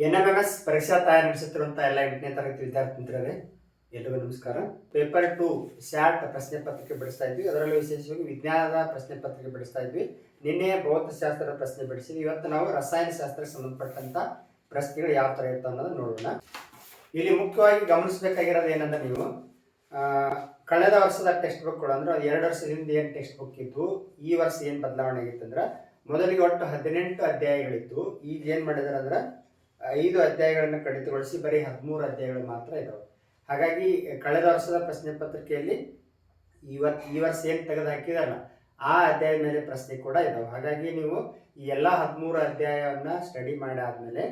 NMMS ಪರೀಕ್ಷಾ ತಯಾರಿ ನಡೆಸುತ್ತಿರುವಂತಹ ಎಲ್ಲ 8ನೇ ತರಗತಿ ವಿದ್ಯಾರ್ಥಿ ಮಿತ್ರರೇ, ಎಲ್ಲರಿಗೂ ನಮಸ್ಕಾರ. ಪೇಪರ್ 2 ಸ್ಯಾಟ್ ಪ್ರಶ್ನೆ ಪತ್ರಿಕೆ ಬಿಡಿಸ್ತಾ ಇದ್ವಿ. ಅದರಲ್ಲೂ ವಿಶೇಷವಾಗಿ ವಿಜ್ಞಾನದ ಪ್ರಶ್ನೆ ಪತ್ರಿಕೆ ಬಿಡಿಸ್ತಾ ಇದ್ವಿ. ನಿನ್ನೆ ಭೌತಶಾಸ್ತ್ರದ ಪ್ರಶ್ನೆ ಬಿಡಿಸಿದ್ವಿ. ಇವತ್ತು ನಾವು ರಸಾಯನಶಾಸ್ತ್ರಕ್ಕೆ ಸಂಬಂಧಪಟ್ಟಂತ ಪ್ರಶ್ನೆಗಳು ಯಾವ ತರ ಇರ್ತವೆ ಅನ್ನೋದನ್ನ ನೋಡೋಣ. ಇಲ್ಲಿ ಮುಖ್ಯವಾಗಿ ಗಮನಿಸಬೇಕಾಗಿರೋದು ಏನಂದ್ರೆ, ನೀವು ಕಳೆದ ವರ್ಷದ ಟೆಕ್ಸ್ಟ್ ಬುಕ್ ಗಳು ಅಂದ್ರೆ 2 ವರ್ಷದಿಂದ ಏನು ಟೆಕ್ಸ್ಟ್ ಬುಕ್ ಇತ್ತು, ಈ ವರ್ಷ ಏನು ಬದಲಾವಣೆ ಆಗಿತ್ತು ಅಂದ್ರೆ, ಮೊದಲಿಗೆ ಒಟ್ಟು 18 ಅಧ್ಯಾಯಗಳಿತ್ತು. ಈಗ ಏನು ಮಾಡಿದಾರೆ ಅಂದ್ರೆ 5 ಅಧ್ಯಾಯಗಳನ್ನು ಕಡಿತಗೊಳಿಸಿ ಬರೀ 13 ಅಧ್ಯಾಯಗಳು ಮಾತ್ರ ಇದಾವೆ. ಹಾಗಾಗಿ ಕಳೆದ ವರ್ಷದ ಪ್ರಶ್ನೆ ಪತ್ರಿಕೆಯಲ್ಲಿ ಈ ವರ್ಷ ಏನು ತೆಗೆದು ಹಾಕಿದಾರಲ್ಲ ಆ ಅಧ್ಯಾಯದ ಮೇಲೆ ಪ್ರಶ್ನೆ ಕೂಡ ಇದಾವೆ. ಹಾಗಾಗಿ ನೀವು ಈ ಎಲ್ಲ 13 ಅಧ್ಯಾಯವನ್ನು ಸ್ಟಡಿ ಮಾಡಿ ಆದಮೇಲೆ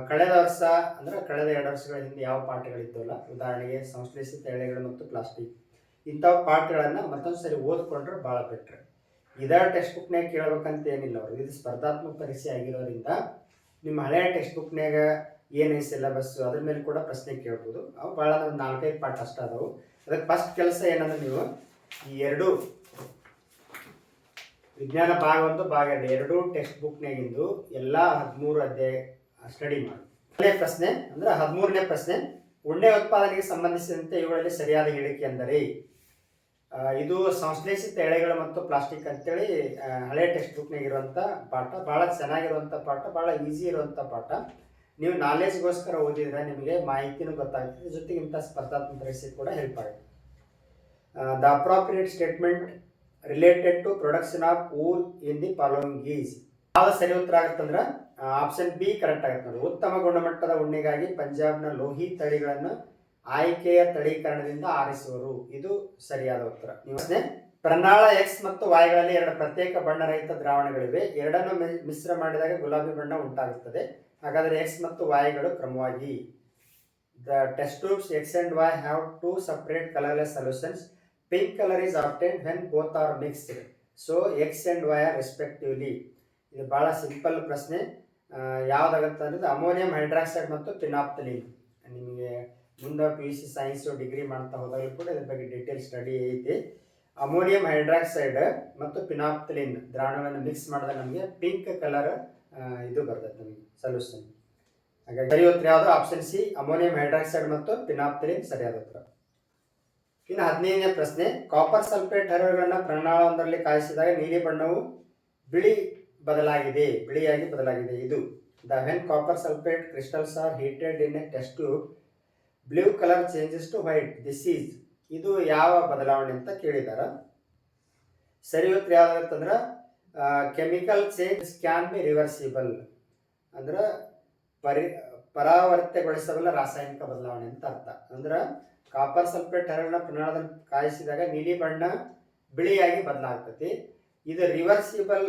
ಕಳೆದ ವರ್ಷ ಅಂದ್ರೆ ಕಳೆದ 2 ವರ್ಷಗಳ ಹಿಂದೆ ಯಾವ ಪಾಠಗಳಿದ್ದವಲ್ಲ, ಉದಾಹರಣೆಗೆ ಸಂಶ್ಲೇಷಿತ ಎಳೆಗಳು ಮತ್ತು ಪ್ಲಾಸ್ಟಿಕ್, ಇಂಥವು ಪಾಠಗಳನ್ನು ಮತ್ತೊಂದು ಸರಿ ಓದ್ಕೊಂಡ್ರೆ ಭಾಳ ಬೆಟ್ರ್. ಇದರ ಟೆಕ್ಸ್ಟ್ ಬುಕ್ನಾಗ ಕೇಳಬೇಕಂತ ಏನಿಲ್ಲ ಅವರು. ಇದು ಸ್ಪರ್ಧಾತ್ಮಕ ಪರೀಕ್ಷೆ ಆಗಿರೋದ್ರಿಂದ ನಿಮ್ಮ ಹಳೆಯ ಟೆಕ್ಸ್ಟ್ ಬುಕ್ನಾಗ ಏನು ಸಿಲೆಬಸ್ಸು ಅದ್ರ ಮೇಲೆ ಕೂಡ ಪ್ರಶ್ನೆ ಕೇಳ್ಬೋದು. ಅವು ಭಾಳ 4-5 ಪಾಠ ಅಷ್ಟ ಅದಾವು. ಅದಕ್ಕೆ ಫಸ್ಟ್ ಕೆಲಸ ಏನಂದ್ರೆ, ನೀವು ಈ 2 ವಿಜ್ಞಾನ ಭಾಗ 1 ಭಾಗ 2 ಟೆಕ್ಸ್ಟ್ ಬುಕ್ನಾಗಿಂದು ಎಲ್ಲ 13 ಅಧ್ಯಾಯ ಸ್ಟಡಿ ಮಾಡಿ. ಮೊದಲನೇ ಪ್ರಶ್ನೆ ಅಂದ್ರೆ 13ನೇ ಪ್ರಶ್ನೆ, ಉಣ್ಣೆ ಉತ್ಪಾದನೆಗೆ ಸಂಬಂಧಿಸಿದಂತೆ ಇವುಗಳಲ್ಲಿ ಸರಿಯಾದ ಹೇಳಿಕೆ ಎಂದರೆ. ಇದು ಸಂಶ್ಲೇಷಿತ ಎಳೆಗಳು ಮತ್ತು ಪ್ಲಾಸ್ಟಿಕ್ ಅಂತೇಳಿ ಹಳೆ ಟೆಕ್ಸ್ಟ್ ಬುಕ್ನಾಗ ಇರುವಂಥ ಪಾಠ. ಭಾಳ ಚೆನ್ನಾಗಿರುವಂಥ ಪಾಠ, ಭಾಳ ಈಸಿ ಇರುವಂಥ ಪಾಠ. ನೀವು ನಾಲೆಜ್ಗೋಸ್ಕರ ಓದಿದ್ರೆ ನಿಮಗೆ ಮಾಹಿತಿನೂ ಗೊತ್ತಾಗ್ತದೆ, ಜೊತೆಗೆ ಇಂಥ ಸ್ಪರ್ಧಾತ್ಮಕ ಪರೀಕ್ಷೆ ಕೂಡ ಹೆಲ್ಪ್ ಆಗುತ್ತೆ. The appropriate statement related to production of wool in the following is. ಯಾವ್ದು ಸರಿ ಉತ್ತರ ಆಗುತ್ತಂದ್ರೆ ಆಪ್ಷನ್ ಬಿ ಕರೆಕ್ಟ್ ಆಗುತ್ತೆ ನೋಡಿ. ಉತ್ತಮ ಗುಣಮಟ್ಟದ ಉಣ್ಣೆಗಾಗಿ ಪಂಜಾಬ್ನ ಲೋಹಿ ತಳಿಗಳನ್ನು ಆಯ್ಕೆಯ ತಳೀಕರಣದಿಂದ ಆರಿಸುವರು. ಇದು ಸರಿಯಾದ ಉತ್ತರ. ಪ್ರಣಾಳ ಎಕ್ಸ್ ಮತ್ತು ವಾಯ್ಗಳಲ್ಲಿ 2 ಪ್ರತ್ಯೇಕ ಬಣ್ಣರಹಿತ ದ್ರಾವಣಗಳಿವೆ. ಎರಡನ್ನು ಮಿಶ್ರ ಮಾಡಿದಾಗ ಗುಲಾಬಿ ಬಣ್ಣ ಉಂಟಾಗುತ್ತದೆ. ಹಾಗಾದರೆ ಎಕ್ಸ್ ಮತ್ತು ವಾಯ್ಗಳು ಕ್ರಮವಾಗಿ. The test tubes X and Y have 2 separate colourless solutions. Pink colour is obtained when both are mixed. So X and Y are respectively. ಇದು ಭಾಳ ಸಿಂಪಲ್ ಪ್ರಶ್ನೆ. ಯಾವುದಾಗುತ್ತೆ ಅಂದರೆ ಅಮೋನಿಯಂ ಹೈಡ್ರಾಕ್ಸೈಡ್ ಮತ್ತು ಪಿನಾಪ್ತಲೀನ್. ನಿಮಗೆ ಮುಂದೆ PUC ಸೈನ್ಸು ಡಿಗ್ರಿ ಮಾಡ್ತಾ ಹೋದಾಗಲೂ ಕೂಡ ಇದ್ರ ಬಗ್ಗೆ ಡೀಟೇಲ್ ಸ್ಟಡಿ ಐತಿ. ಅಮೋನಿಯಂ ಹೈಡ್ರಾಕ್ಸೈಡ್ ಮತ್ತು ಪಿನಾಪ್ತಲಿನ್ ದ್ರಾವಣವನ್ನು ಮಿಕ್ಸ್ ಮಾಡಿದಾಗ ನಮಗೆ ಪಿಂಕ್ ಕಲರ್ ಇದು ಬರ್ತದೆ ನಮಗೆ ಸೊಲ್ಯೂಷನ್. ಹಾಗಾಗಿ ಸರಿ ಉತ್ತರ ಯಾವುದು? ಆಪ್ಷನ್ ಸಿ, ಅಮೋನಿಯಂ ಹೈಡ್ರಾಕ್ಸೈಡ್ ಮತ್ತು ಪಿನಾಪ್ತಲಿನ್ ಸರಿಯಾದ ಉತ್ತರ. ಇನ್ನು 15ನೇ ಪ್ರಶ್ನೆ, ಕಾಪರ್ ಸಲ್ಫೇಟ್ ಹರಳುಗಳನ್ನು ಪ್ರಮಾಣವೊಂದರಲ್ಲಿ ಕಾಯಿಸಿದಾಗ ನೀಲಿ ಬಣ್ಣವು ಬಿಳಿಯಾಗಿ ಬದಲಾಗಿದೆ. ಇದು when copper sulphate crystals are heated in a test tube blue colour changes to white. This is. ಇದು ಯಾವ ಬದಲಾವಣೆ ಅಂತ ಕೇಳಿದಾರ. ಸರಿ ಉತ್ತರ ಯಾವ್ದಾಗತ್ತಂದ್ರೆ chemical change can be reversible. ಅಂದ್ರೆ ಪರಾವರ್ತ್ಯಗೊಳಿಸಬಲ್ಲ ರಾಸಾಯನಿಕ ಬದಲಾವಣೆ ಅಂತ ಅರ್ಥ. ಅಂದ್ರೆ ಕಾಪರ್ ಸಲ್ಫೇಟ್ ಹರಳನ್ನ ಪ್ರಮಾಣದಲ್ಲಿ ಕಾಯಿಸಿದಾಗ ನೀಲಿ ಬಣ್ಣ ಬಿಳಿಯಾಗಿ ಬದಲಾಗ್ತತಿ. ಇದು reversible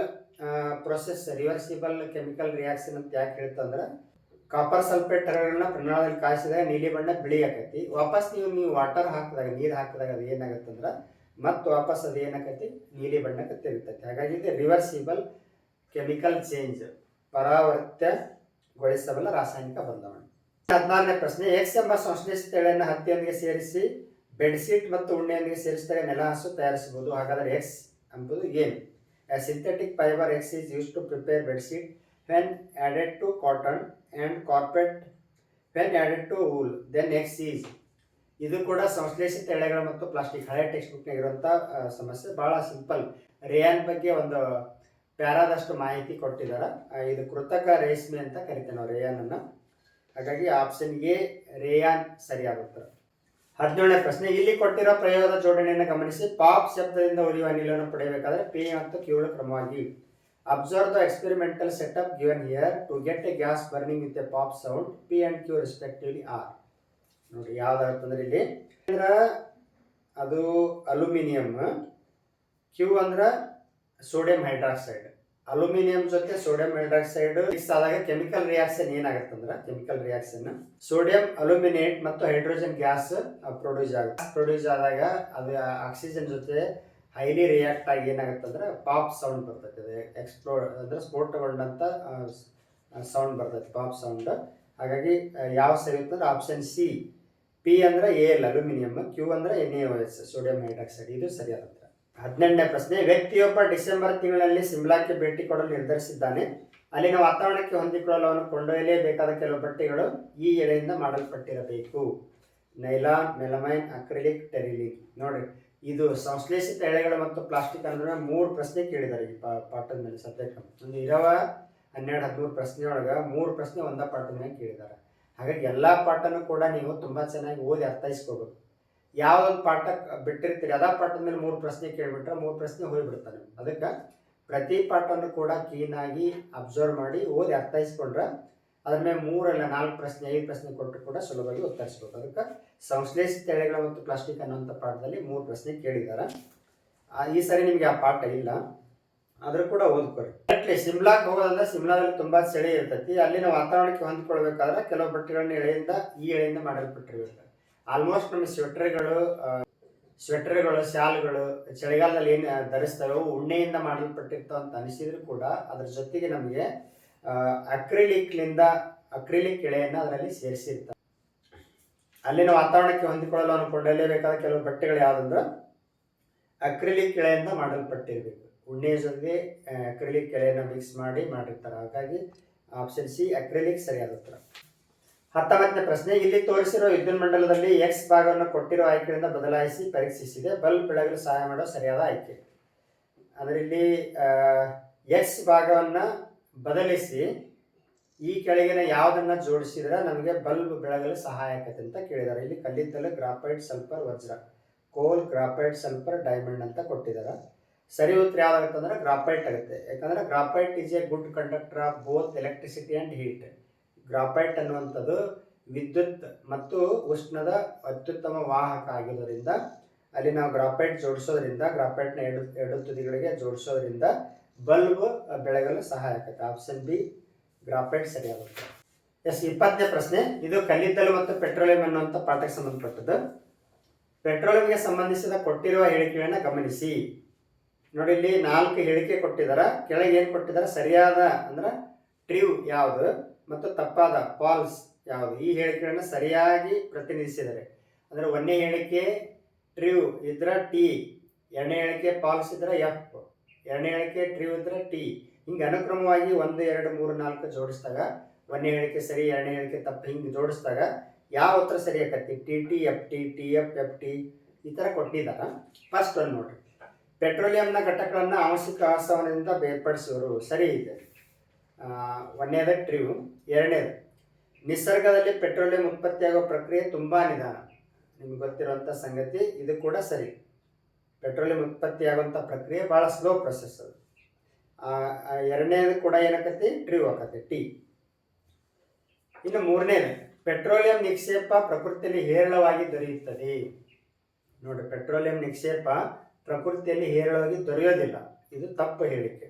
process, reversible chemical reaction ಅಂತ ಯಾಕೆ ಹೇಳ್ತಂದ್ರೆ, ಕಾಪರ್ ಸಲ್ಫೇಟ್ ಹರಳನ್ನ ಪ್ರಮಾಣದಲ್ಲಿ ಕಾಯಿಸಿದಾಗ ನೀಲಿ ಬಣ್ಣ ಬಿಳಿ ಆಕೈತಿ. ವಾಪಸ್ ನೀವು ವಾಟರ್ ಹಾಕಿದಾಗ, ನೀರು ಹಾಕಿದಾಗ ಅದು ಏನಾಗತ್ತಂದ್ರೆ ಮತ್ತು ವಾಪಸ್ ಅದು ಏನಾಕೈತಿ, ನೀಲಿ ಬಣ್ಣಕ್ಕೆ ತಿರುಗ್ತೈತಿ. ಹಾಗಾಗಿ ಇದು ರಿವರ್ಸಿಬಲ್ ಕೆಮಿಕಲ್ ಚೇಂಜ್, ಪರಾವರ್ತ್ಯಗೊಳಿಸಬಲ್ಲ ರಾಸಾಯನಿಕ ಬದಲಾವಣೆ. 16ನೇ ಪ್ರಶ್ನೆ, ಎಕ್ಸ್ ಎಂಬ ಸಂಶ್ಲೇಷಿತ ಎಳೆಯನ್ನು ಹತ್ತಿಯೊಂದಿಗೆ ಸೇರಿಸಿ ಬೆಡ್ಶೀಟ್ ಮತ್ತು ಉಣ್ಣೆಯೊಂದಿಗೆ ಸೇರಿಸಿದಾಗ ನೆಲಹಾಸು ತಯಾರಿಸಬಹುದು. ಹಾಗಾದರೆ ಎಕ್ಸ್ ಎಂಬುದು ಏನು? A synthetic fiber X is used to prepare bedsheet when added to cotton and carpet when added to wool. Then X is. ಇದು ಕೂಡ ಸಂಶ್ಲೇಷಿತ ಎಳೆಗಳು ಮತ್ತು ಪ್ಲಾಸ್ಟಿಕ್ ಹಳೆ ಟೆಕ್ಸ್ಟ್ ಬುಕ್ನಾಗ ಇರುವಂಥ ಸಮಸ್ಯೆ. ಭಾಳ ಸಿಂಪಲ್. ರೇಯಾನ್ ಬಗ್ಗೆ ಒಂದು ಪ್ಯಾರಾದಷ್ಟು ಮಾಹಿತಿ ಕೊಟ್ಟಿದ್ದಾರೆ. ಇದು ಕೃತಕ ರೇಷ್ಮೆ ಅಂತ ಕರಿತೇವೆ ನಾವು ರೇಯಾನನ್ನು. ಹಾಗಾಗಿ ಆಪ್ಷನ್ ಎ ರೇಯಾನ್ ಸರಿಯಾಗುತ್ತಾರೆ. 17ನೇ ಪ್ರಶ್ನೆ, ಇಲ್ಲಿ ಕೊಟ್ಟಿರೋ ಪ್ರಯೋಗದ ಜೋಡಣೆಯನ್ನು ಗಮನಿಸಿ. ಪಾಪ್ ಶಬ್ದದಿಂದ ಉರಿಯುವ ಅನಿಲವನ್ನು ಪಡೆಯಬೇಕಾದ್ರೆ ಪಿ ಮತ್ತು ಕ್ಯೂಳು ಕ್ರಮವಾಗಿ. Observe the experimental setup given here to get a gas burning with a pop sound. P and Q respectively are. ನೋಡಿ ಯಾವ್ದಾಗುತ್ತಂದ್ರೆ ಇಲ್ಲಿ ಅದು ಅಲ್ಯೂಮಿನಿಯಂ, ಕ್ಯೂ ಅಂದ್ರೆ ಸೋಡಿಯಂ ಹೈಡ್ರಾಕ್ಸೈಡ್. ಅಲ್ಯೂಮಿನಿಯಂ ಜೊತೆ ಸೋಡಿಯಂ ಹೈಡ್ರಾಕ್ಸೈಡ್ ಮಿಕ್ಸ್ ಆದಾಗ ಕೆಮಿಕಲ್ ರಿಯಾಕ್ಷನ್ ಏನಾಗುತ್ತಂದ್ರೆ, ಕೆಮಿಕಲ್ ರಿಯಾಕ್ಷನ್ ಸೋಡಿಯಂ ಅಲ್ಯೂಮಿನೇಟ್ ಮತ್ತು hydrogen gas produce ಆದಾಗ ಅದು ಆಕ್ಸಿಜನ್ ಜೊತೆ ಹೈಲಿ ರಿಯಾಕ್ಟ್ ಆಗಿ ಏನಾಗುತ್ತಂದ್ರೆ ಪಾಪ್ ಸೌಂಡ್ ಬರ್ತೈತೆ. ಅದು ಎಕ್ಸ್ಪ್ಲೋಡ್ ಅಂದ್ರೆ ಸ್ಫೋಟಗೊಂಡಂತ ಸೌಂಡ್ ಬರ್ತೈತೆ, ಪಾಪ್ ಸೌಂಡ್. ಹಾಗಾಗಿ ಯಾವ ಸರಿ ಅಂತಂದ್ರೆ ಆಪ್ಷನ್ ಸಿ, ಪಿ ಅಂದ್ರೆ ಎ ಅಲ್ಯೂಮಿನಿಯಂ, ಕ್ಯೂ ಅಂದ್ರೆ NaOH ಸೋಡಿಯಂ ಹೈಡ್ರಾಕ್ಸೈಡ್. ಇದು ಸರಿಯಾದ ಉತ್ತರ. 18ನೇ ಪ್ರಶ್ನೆ, ವ್ಯಕ್ತಿಯೊಬ್ಬ ಡಿಸೆಂಬರ್ ತಿಂಗಳಲ್ಲಿ ಸಿಮ್ಲಾಕ್ಕೆ ಭೇಟಿ ಕೊಡಲು ನಿರ್ಧರಿಸಿದ್ದಾನೆ. ಅಲ್ಲಿನ ವಾತಾವರಣಕ್ಕೆ ಹೊಂದಿಕೊಳ್ಳಲು ಅವನು ಕೊಂಡೊಯ್ಯಲೇಬೇಕಾದ ಕೆಲವು ಬಟ್ಟೆಗಳು ಈ ಎಳೆಯಿಂದ ಮಾಡಲ್ಪಟ್ಟಿರಬೇಕು. Nylon, melamine, acrylic, terylene. ನೋಡ್ರಿ, ಇದು ಸಂಶ್ಲೇಷಿತ ಎಳೆಗಳು ಮತ್ತು ಪ್ಲಾಸ್ಟಿಕ್ ಅಂದ್ರೆ 3 ಪ್ರಶ್ನೆ ಕೇಳಿದ್ದಾರೆ ಈ ಪಾಠದ ಮೇಲೆ. ಸಬ್ಜೆಕ್ಟ್ ಒಂದು 12-13 ಪ್ರಶ್ನೆಯೊಳಗೆ 3 ಪ್ರಶ್ನೆ ಒಂದೇ ಪಾಠದ ಮೇಲೆ ಕೇಳಿದ್ದಾರೆ. ಹಾಗಾಗಿ ಎಲ್ಲ ಪಾಠನೂ ಕೂಡ ನೀವು ತುಂಬ ಚೆನ್ನಾಗಿ ಓದಿ ಅರ್ಥೈಸ್ಕೋಬೇಕು. ಯಾವುದೊಂದು ಪಾಠ ಬಿಟ್ಟಿರ್ತೀರಿ ಅದೇ ಪಾಠದ ಮೇಲೆ 3 ಪ್ರಶ್ನೆ ಕೇಳಿಬಿಟ್ರೆ 3 ಪ್ರಶ್ನೆ ಹೋಗಿಬಿಡ್ತಾರೆ. ಅದಕ್ಕೆ ಪ್ರತಿ ಪಾಠನೂ ಕೂಡ ಕ್ಲೀನಾಗಿ ಅಬ್ಸರ್ವ್ ಮಾಡಿ ಓದಿ ಅರ್ಥೈಸ್ಕೊಂಡ್ರೆ ಅದ್ರ ಮೇಲೆ 3 ಇಲ್ಲ 4 ಪ್ರಶ್ನೆ 5 ಪ್ರಶ್ನೆ ಕೊಟ್ಟರು ಕೂಡ ಸುಲಭವಾಗಿ ಉತ್ತರಿಸ್ಬೇಕು. ಅದಕ್ಕೆ ಸಂಶ್ಲೇಷಿತ ಎಳೆಗಳು ಮತ್ತು ಪ್ಲಾಸ್ಟಿಕ್ ಅನ್ನುವಂಥ ಪಾಠದಲ್ಲಿ 3 ಪ್ರಶ್ನೆ ಕೇಳಿದ್ದಾರೆ. ಈ ಸರಿ ನಿಮಗೆ ಆ ಪಾಠ ಇಲ್ಲ, ಆದರೂ ಕೂಡ ಓದ್ಕೊರಿ. ಕರೆಕ್ಟ್ಲಿ ಶಿಮ್ಲಾಕ್ಕೆ ಹೋಗೋದಂದ್ರೆ ಶಿಮ್ಲಾದಲ್ಲಿ ತುಂಬ ಚಳಿ ಇರ್ತೈತಿ. ಅಲ್ಲಿನ ವಾತಾವರಣಕ್ಕೆ ಹೊಂದ್ಕೊಳ್ಬೇಕಾದ್ರೆ ಕೆಲವು ಬಟ್ಟೆಗಳನ್ನ ಈ ಎಳೆಯಿಂದ ಮಾಡಲ್ಪಟ್ಟಿರ್ಬೇಕು. ಆಲ್ಮೋಸ್ಟ್ ನಮ್ಮ ಸ್ವೆಟರ್ಗಳು, ಶಾಲ್ಗಳು ಚಳಿಗಾಲದಲ್ಲಿ ಏನು ಧರಿಸ್ತವೆ ಅವು ಉಣ್ಣೆಯಿಂದ ಮಾಡಲ್ಪಟ್ಟಿರ್ತಾವೆ ಅಂತ ಅನಿಸಿದ್ರು ಕೂಡ ಅದ್ರ ಜೊತೆಗೆ ನಮಗೆ ಅಕ್ರಿಲಿಕ್ ಎಳೆಯನ್ನು ಅದರಲ್ಲಿ ಸೇರಿಸಿರ್ತಾರೆ. ಅಲ್ಲಿನ ವಾತಾವರಣಕ್ಕೆ ಹೊಂದಿಕೊಳ್ಳಲು ಅವನು ಕೊಂಡೊಯ್ಯಲೇಬೇಕಾದ ಕೆಲವು ಬಟ್ಟೆಗಳು ಯಾವುದಂದ್ರೆ ಅಕ್ರಿಲಿಕ್ ಎಳೆಯಿಂದ ಮಾಡಲ್ಪಟ್ಟಿರಬೇಕು. ಉಣ್ಣೆಯ ಜೊತೆಗೆ ಅಕ್ರಿಲಿಕ್ ಎಳೆಯನ್ನು ಮಿಕ್ಸ್ ಮಾಡಿರ್ತಾರೆ. ಹಾಗಾಗಿ ಆಪ್ಷನ್ ಸಿ ಅಕ್ರಿಲಿಕ್ ಸರಿಯಾದ ಉತ್ತರ. 19ನೇ ಪ್ರಶ್ನೆ, ಇಲ್ಲಿ ತೋರಿಸಿರೋ ವಿದ್ಯುತ್ ಮಂಡಲದಲ್ಲಿ ಎಕ್ಸ್ ಭಾಗವನ್ನು ಕೊಟ್ಟಿರೋ ಆಯ್ಕೆಯಿಂದ ಬದಲಾಯಿಸಿ ಪರೀಕ್ಷಿಸಿದೆ. ಬಲ್ಬ್ ಬೆಳಗಲು ಸಹಾಯ ಮಾಡೋ ಸರಿಯಾದ ಆಯ್ಕೆ. ಅಂದರೆ ಇಲ್ಲಿ ಎಕ್ಸ್ ಭಾಗವನ್ನು ಬದಲಿಸಿ ಈ ಕೆಳಗಿನ ಯಾವುದನ್ನ ಜೋಡಿಸಿದ್ರೆ ನಮಗೆ ಬಲ್ಬ್ ಬೆಳಗಲು ಸಹಾಯ ಆಗುತ್ತೆ ಅಂತ ಕೇಳಿದ್ದಾರೆ. ಇಲ್ಲಿ ಕಲ್ಲಿದ್ದಲು, ಗ್ರಾಫೈಟ್, ಸಲ್ಫರ್, ವಜ್ರ, ಕೋಲ್, ಗ್ರಾಫೈಟ್, ಸಲ್ಫರ್, ಡೈಮಂಡ್ ಅಂತ ಕೊಟ್ಟಿದ್ದಾರೆ. ಸರಿ ಉತ್ತರ ಯಾವ್ದಾಗುತ್ತೆ ಅಂದ್ರೆ ಗ್ರಾಫೈಟ್ ಆಗುತ್ತೆ. ಯಾಕಂದ್ರೆ graphite is A good conductor of both electricity and heat. Graphite ಅನ್ನುವಂಥದ್ದು ವಿದ್ಯುತ್ ಮತ್ತು ಉಷ್ಣದ ಅತ್ಯುತ್ತಮ ವಾಹಕ ಆಗಿರೋದ್ರಿಂದ ಅಲ್ಲಿ ನಾವು ಗ್ರಾಫೈಟ್ ಜೋಡಿಸೋದ್ರಿಂದ, ಗ್ರಾಫೈಟ್ನ ಎರಡು ತುದಿಗಳಿಗೆ ಜೋಡಿಸೋದ್ರಿಂದ ಬಲ್ಬ್ ಬೆಳಗಲು ಸಹಾಯ ಆಗುತ್ತೆ. ಆಪ್ಷನ್ ಬಿ ಗ್ರಾಫೈಟ್ ಸರಿಯಾಗುತ್ತೆ. 20ನೇ ಪ್ರಶ್ನೆ, ಇದು ಕಲ್ಲಿದ್ದಲು ಮತ್ತು ಪೆಟ್ರೋಲಿಯಂ ಅನ್ನುವಂಥ ಪಾಠಕ್ಕೆ ಸಂಬಂಧಪಟ್ಟದ್ದು. ಪೆಟ್ರೋಲಿಯಂಗೆ ಸಂಬಂಧಿಸಿದ ಕೊಟ್ಟಿರುವ ಹೇಳಿಕೆಗಳನ್ನು ಗಮನಿಸಿ. ನೋಡಿ, ಇಲ್ಲಿ 4 ಹೇಳಿಕೆ ಕೊಟ್ಟಿದ್ದಾರೆ. ಕೆಳಗೆ ಏನು ಕೊಟ್ಟಿದ್ದಾರೆ? ಸರಿಯಾದ ಅಂದ್ರೆ ಟ್ರೂ ಯಾವುದು ಮತ್ತು ತಪ್ಪಾದ ಫಾಲ್ಸ್ ಯಾವುದು, ಈ ಹೇಳಿಕೆಗಳನ್ನು ಸರಿಯಾಗಿ ಪ್ರತಿನಿಧಿಸಿದ್ದಾರೆ. ಅಂದರೆ 1ನೇ ಹೇಳಿಕೆ ಟ್ರೂ ಇದ್ರೆ ಟಿ, 2ನೇ ಹೇಳಿಕೆ ಫಾಲ್ಸ್ ಇದ್ರೆ ಎಫ್, 2ನೇ ಹೇಳಿಕೆ ಟ್ರೂ ಇದ್ರೆ ಟಿ. ಹಿಂಗೆ ಅನುಕ್ರಮವಾಗಿ 1, 2, 3, 4 ಜೋಡಿಸಿದಾಗ 1ನೇ ಹೇಳಿಕೆ ಸರಿ, 2ನೇ ಹೇಳಿಕೆ ತಪ್ಪು, ಹಿಂಗೆ ಜೋಡಿಸಿದಾಗ ಯಾವ ಉತ್ತರ ಸರಿ ಆಕತಿ? T T, F T, T F, F T, ಈ ಥರ ಕೊಟ್ಟಿದ್ದಾರೆ. ಫಸ್ಟ್ ಒಂದು ನೋಡ್ರಿ, ಪೆಟ್ರೋಲಿಯಂನ ಘಟಕಗಳನ್ನು ಆಂಶಿಕ ಆಸವನದಿಂದ ಬೇರ್ಪಡಿಸುವರು. ಸರಿ ಇದೆ. 1ನೇದು ಟ್ರೂ. 2ನೇದು, ನಿಸರ್ಗದಲ್ಲಿ ಪೆಟ್ರೋಲಿಯಂ ಉತ್ಪತ್ತಿಯಾಗುವ ಪ್ರಕ್ರಿಯೆ ತುಂಬ ನಿಧಾನ. ನಿಮ್ಗೆ ಗೊತ್ತಿರುವಂಥ ಸಂಗತಿ, ಇದು ಕೂಡ ಸರಿ. ಪೆಟ್ರೋಲಿಯಂ ಉತ್ಪತ್ತಿಯಾಗುವಂಥ ಪ್ರಕ್ರಿಯೆ ಭಾಳ ಸ್ಲೋ ಪ್ರೊಸೆಸ್ ಅದು. 2ನೇದು ಕೂಡ ಏನಾಕತಿ? ಟ್ರೂ ಆಕತಿ, ಟಿ. ಇನ್ನು 3ನೇದು, ಪೆಟ್ರೋಲಿಯಂ ನಿಕ್ಷೇಪ ಪ್ರಕೃತಿಯಲ್ಲಿ ಹೇರಳವಾಗಿ ದೊರೆಯುತ್ತದೆ. ನೋಡಿ, ಪೆಟ್ರೋಲಿಯಂ ನಿಕ್ಷೇಪ ಪ್ರಕೃತಿಯಲ್ಲಿ ಹೇರಳವಾಗಿ ದೊರೆಯೋದಿಲ್ಲ, ಇದು ತಪ್ಪು ಹೇಳಿಕೆ.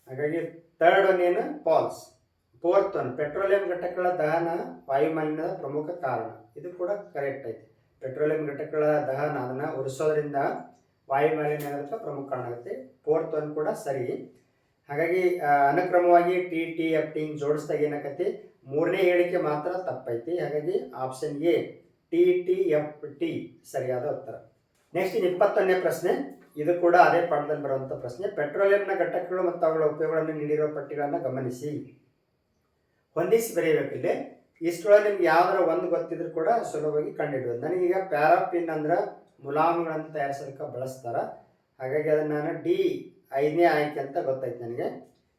ಹಾಗಾಗಿ 3rd ಒನ್ ಏನು? ಫಾಲ್ಸ್. 4th ಒನ್, ಪೆಟ್ರೋಲಿಯಂ ಘಟಕಗಳ ದಹನ ವಾಯುಮಾಲಿನ್ಯದ ಪ್ರಮುಖ ಕಾರಣ. ಇದು ಕೂಡ ಕರೆಕ್ಟ್ ಐತಿ. ಪೆಟ್ರೋಲಿಯಂ ಘಟಕಗಳ ದಹನ, ಅದನ್ನು ಉರಿಸೋದ್ರಿಂದ ವಾಯುಮಾಲಿನ್ಯ ಆಗೋದಕ್ಕೆ ಪ್ರಮುಖ ಕಾರಣ ಆಗುತ್ತೆ. 4th ಒನ್ ಕೂಡ ಸರಿ. ಹಾಗಾಗಿ ಅನುಕ್ರಮವಾಗಿ ಟಿ ಟಿ ಎಫ್ ಟಿ ಜೋಡಿಸಿದಾಗ ಏನಾಕತಿ? 3ನೇ ಹೇಳಿಕೆ ಮಾತ್ರ ತಪ್ಪೈತಿ. ಹಾಗಾಗಿ option A T T F T ಸರಿಯಾದ ಉತ್ತರ. ನೆಕ್ಸ್ಟ್ 21ನೇ ಪ್ರಶ್ನೆ, ಇದು ಕೂಡ ಅದೇ ಪಾಠದಲ್ಲಿ ಬರುವಂಥ ಪ್ರಶ್ನೆ. ಪೆಟ್ರೋಲಿಯಂನ ಘಟಕಗಳು ಮತ್ತು ಅವುಗಳ ಉಪಯೋಗಗಳನ್ನು ನೀಡಿರುವ ಪಟ್ಟಿಗಳನ್ನು ಗಮನಿಸಿ, ಹೊಂದಿಸಿ ಬರೆಯಬೇಕು. ಇಲ್ಲಿ ಇಷ್ಟೊಳಗೆ ನಿಮ್ಗೆ ಯಾವ್ದಾರ ಒಂದು ಗೊತ್ತಿದ್ರು ಕೂಡ ಸುಲಭವಾಗಿ ಕಂಡುಹಿಡಿಯೋದು. ನನಗೀಗ ಪ್ಯಾರಾಫಿನ್ ಅಂದ್ರೆ ಮುಲಾಮುಗಳನ್ನು ತಯಾರಿಸೋದಕ್ಕೆ ಬಳಸ್ತಾರೆ. ಹಾಗಾಗಿ ಅದನ್ನು ನಾನು ಡಿ 5ನೇ ಆಯ್ಕೆ ಅಂತ ಗೊತ್ತಾಯ್ತು ನನಗೆ.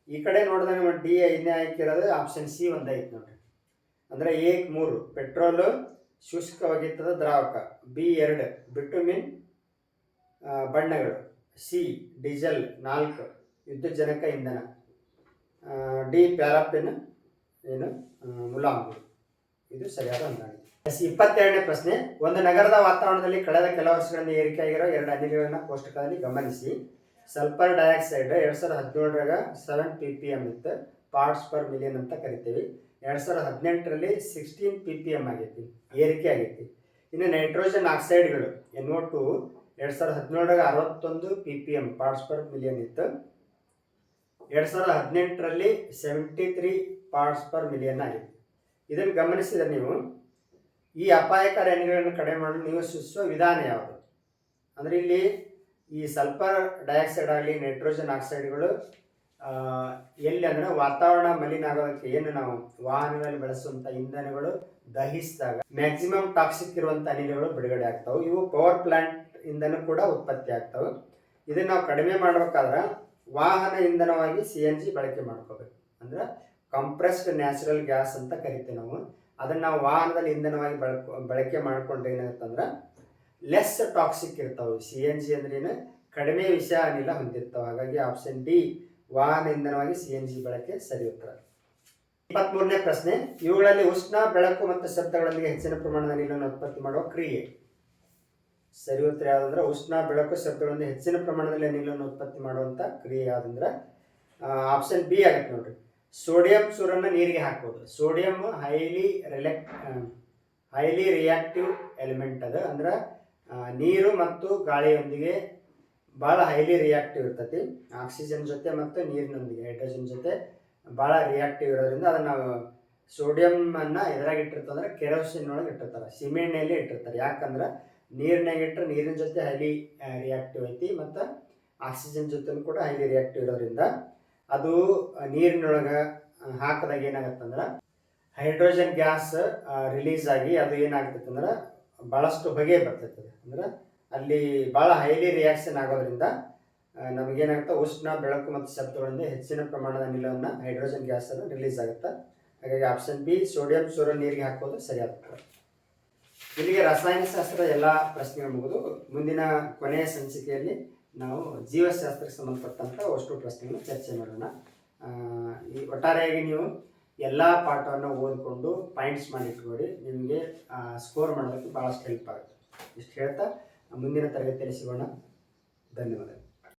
ಈ ಕಡೆ ನೋಡಿದ್ರೆ ನಮ್ಮ ಡಿ 5ನೇ ಆಯ್ಕೆ ಇರೋದು ಆಪ್ಷನ್ ಸಿ ಒಂದೈತೆ ನೋಡ್ರಿ. ಅಂದರೆ ಎ 3 ಪೆಟ್ರೋಲು ಶುಷ್ಕವಾಗಿರ್ತದ ದ್ರಾವಕ, ಬಿ 2 ಬಿಟುಮಿನ್ ಬಣ್ಣಗಳು, ಸಿ ಡೀಸೆಲ್ 4 ವಿದ್ಯುಜ್ಜನಕ ಇಂಧನ, ಡಿ ಪ್ಯಾರಾಫಿನ್ ಏನು ಮುಲಾಮುಗಳು. ಇದು ಸರಿಯಾದ ಹೊಂದಾಣಿಕೆ. 22ನೇ ಪ್ರಶ್ನೆ, ಒಂದು ನಗರದ ವಾತಾವರಣದಲ್ಲಿ ಕಳೆದ ಕೆಲ ವರ್ಷಗಳಿಂದ ಏರಿಕೆಯಾಗಿರೋ 2 ಅನಿಲಗಳನ್ನು ಕೋಷ್ಟಕದಲ್ಲಿ ಗಮನಿಸಿ. ಸಲ್ಫರ್ ಡೈಆಕ್ಸೈಡ್ 2017ರಾಗ 7 ppm ಇತ್ತು, ಪಾರ್ಟ್ಸ್ ಪರ್ ಮಿಲಿಯನ್ ಅಂತ ಕರಿತೀವಿ. 2018ರಲ್ಲಿ 16 ppm ಆಗೈತಿ, ಏರಿಕೆ ಆಗೈತಿ. ಇನ್ನು ನೈಟ್ರೋಜನ್ ಆಕ್ಸೈಡ್ಗಳು NO2 2017ರಾಗ 61 ppm ಪಾರ್ಟ್ಸ್ ಪರ್ ಮಿಲಿಯನ್ ಇತ್ತು, 2018ರಲ್ಲಿ 73 ಪಾರ್ಟ್ಸ್ ಪರ್ ಮಿಲಿಯನ್ ಆಗೈತಿ. ಇದನ್ನು ಗಮನಿಸಿದರೆ ನೀವು ಈ ಅಪಾಯಕಾರಿ ಅನಿಲಗಳನ್ನು ಕಡಿಮೆ ಮಾಡಲು ನೀವು ಸೂಚಿಸುವ ವಿಧಾನ ಯಾವುದು? ಅಂದರೆ ಇಲ್ಲಿ ಈ ಸಲ್ಫರ್ ಡೈಆಕ್ಸೈಡ್ ಆಗಲಿ ನೈಟ್ರೋಜನ್ ಆಕ್ಸೈಡ್ಗಳು ಎಲ್ಲಿ ಅಂದರೆ ವಾತಾವರಣ ಮಲಿನ ಆಗೋದಕ್ಕೆ ಏನು ನಾವು ವಾಹನಗಳಲ್ಲಿ ಬಳಸುವಂಥ ಇಂಧನಗಳು ದಹಿಸಿದಾಗ ಮ್ಯಾಕ್ಸಿಮಮ್ ಟಾಕ್ಸಿಕ್ ಇರುವಂಥ ಅನಿಲಗಳು ಬಿಡುಗಡೆ ಆಗ್ತಾವೆ. ಇವು ಪವರ್ ಪ್ಲಾಂಟ್ ಇಂಧನ ಕೂಡ ಉತ್ಪತ್ತಿ ಆಗ್ತವೆ. ಇದನ್ನು ನಾವು ಕಡಿಮೆ ಮಾಡ್ಬೇಕಾದ್ರೆ ವಾಹನ ಇಂಧನವಾಗಿ CNG ಬಳಕೆ ಮಾಡ್ಕೋಬೇಕು. ಅಂದ್ರೆ ಕಂಪ್ರೆಸ್ಡ್ ನ್ಯಾಚುರಲ್ ಗ್ಯಾಸ್ ಅಂತ ಕರಿತೀವಿ ನಾವು. ಅದನ್ನು ನಾವು ವಾಹನದಲ್ಲಿ ಇಂಧನವಾಗಿ ಬಳಕೆ ಮಾಡ್ಕೊಂಡ್ರೆ ಏನಾಗುತ್ತೆ ಅಂದ್ರೆ ಲೆಸ್ ಟಾಕ್ಸಿಕ್ ಇರ್ತಾವೆ. CNG ಅಂದ್ರೇನು ಕಡಿಮೆ ವಿಷ ಅನಿಲ ಹೊಂದಿರ್ತಾವೆ. ಹಾಗಾಗಿ ಆಪ್ಷನ್ ಡಿ ವಾಹನ ಇಂಧನವಾಗಿ CNG ಬಳಕೆ ಸರಿ ಉತ್ತರ. 23ನೇ ಪ್ರಶ್ನೆ, ಇವುಗಳಲ್ಲಿ ಉಷ್ಣ, ಬೆಳಕು ಮತ್ತು ಶಬ್ದಗಳೊಂದಿಗೆ ಹೆಚ್ಚಿನ ಪ್ರಮಾಣದ ಅನಿಲವನ್ನು ಉತ್ಪತ್ತಿ ಮಾಡುವ ಕ್ರಿಯೆ. ಸರಿ ಉತ್ತರ ಯಾವುದಂದ್ರೆ ಉಷ್ಣ, ಬೆಳಕು, ಶಬ್ದಗಳೊಂದಿಗೆ ಹೆಚ್ಚಿನ ಪ್ರಮಾಣದಲ್ಲಿ ಅನಿಲವನ್ನು ಉತ್ಪತ್ತಿ ಮಾಡುವಂಥ ಕ್ರಿಯೆ ಯಾವುದಂದ್ರೆ ಆಪ್ಷನ್ ಬಿ ಆಗುತ್ತೆ ನೋಡ್ರಿ. ಸೋಡಿಯಂ ಚೂರನ್ನು ನೀರಿಗೆ ಹಾಕ್ಬೋದು. ಸೋಡಿಯಂ ಹೈಲಿ ರಿಯಾಕ್ಟಿವ್ ಎಲಿಮೆಂಟ್ ಅದು. ಅಂದ್ರೆ ನೀರು ಮತ್ತು ಗಾಳಿಯೊಂದಿಗೆ ಭಾಳ ಹೈಲಿ ರಿಯಾಕ್ಟಿವ್ ಇರ್ತೈತಿ. ಆಕ್ಸಿಜನ್ ಜೊತೆ ಮತ್ತು ನೀರಿನೊಂದಿಗೆ ಹೈಡ್ರೋಜನ್ ಜೊತೆ ಭಾಳ ರಿಯಾಕ್ಟಿವ್ ಇರೋದ್ರಿಂದ ಅದನ್ನು ನಾವು ಸೋಡಿಯಂನ್ನು ಎದುರಾಗಿ ಇಟ್ಟಿರ್ತಂದ್ರೆ ಕೆರೋಸಿನ್ ಒಳಗೆ ಇಟ್ಟಿರ್ತಾರೆ, ಸಿಮೆಣ್ಣೆಯಲ್ಲಿ ಇಟ್ಟಿರ್ತಾರೆ. ಯಾಕಂದ್ರೆ ನೀರಿನಾಗ ಇಟ್ಟರೆ ನೀರಿನ ಜೊತೆ ಹೈಲಿ ರಿಯಾಕ್ಟಿವ್ ಐತಿ ಮತ್ತು ಆಕ್ಸಿಜನ್ ಜೊತೆ ಕೂಡ ಹೈಲಿ ರಿಯಾಕ್ಟಿವ್ ಇರೋದ್ರಿಂದ ಅದು ನೀರಿನೊಳಗೆ ಹಾಕಿದಾಗ ಏನಾಗುತ್ತಂದ್ರೆ ಹೈಡ್ರೋಜನ್ ಗ್ಯಾಸ್ ರಿಲೀಸ್ ಆಗಿ ಅದು ಏನಾಗ್ತೈತೆ ಅಂದ್ರೆ ಭಾಳಷ್ಟು ಹೊಗೆ ಬರ್ತೈತೆ. ಅಂದ್ರೆ ಅಲ್ಲಿ ಭಾಳ ಹೈಲಿ ರಿಯಾಕ್ಷನ್ ಆಗೋದ್ರಿಂದ ನಮಗೇನಾಗುತ್ತೆ ಉಷ್ಣ, ಬೆಳಕು ಮತ್ತು ಶಬ್ದಗಳಿಂದ ಹೆಚ್ಚಿನ ಪ್ರಮಾಣದ ಅನಿಲವನ್ನು ಹೈಡ್ರೋಜನ್ ಗ್ಯಾಸನ್ನು ರಿಲೀಸ್ ಆಗುತ್ತೆ. ಹಾಗಾಗಿ ಆಪ್ಷನ್ ಬಿ ಸೋಡಿಯಂ ಚೂರನ್ನು ನೀರಿಗೆ ಹಾಕೋದು ಸರಿಯಾಗುತ್ತೆ. ಇಲ್ಲಿಗೆ ರಸಾಯನಶಾಸ್ತ್ರದ ಎಲ್ಲ ಪ್ರಶ್ನೆಗಳು ಮುಗಿದು ಮುಂದಿನ ಕೊನೆಯ ಸಂಚಿಕೆಯಲ್ಲಿ ನಾವು ಜೀವಶಾಸ್ತ್ರಕ್ಕೆ ಸಂಬಂಧಪಟ್ಟಂಥ ಅಷ್ಟು ಪ್ರಶ್ನೆಗಳನ್ನು ಚರ್ಚೆ ಮಾಡೋಣ. ಈ ಒಟ್ಟಾರೆಯಾಗಿ ನೀವು ಎಲ್ಲ ಪಾಠವನ್ನು ಓದಿಕೊಂಡು ಪಾಯಿಂಟ್ಸ್ ಮಾಡಿ ಇಟ್ಕೊಡಿ. ನಿಮಗೆ ಸ್ಕೋರ್ ಮಾಡೋದಕ್ಕೆ ಭಾಳಷ್ಟು ಹೆಲ್ಪ್ ಆಗುತ್ತೆ. ಇಷ್ಟು ಹೇಳ್ತಾ ಮುಂದಿನ ತರಗತಿಯಲ್ಲಿ ಸಿಗೋಣ. ಧನ್ಯವಾದ.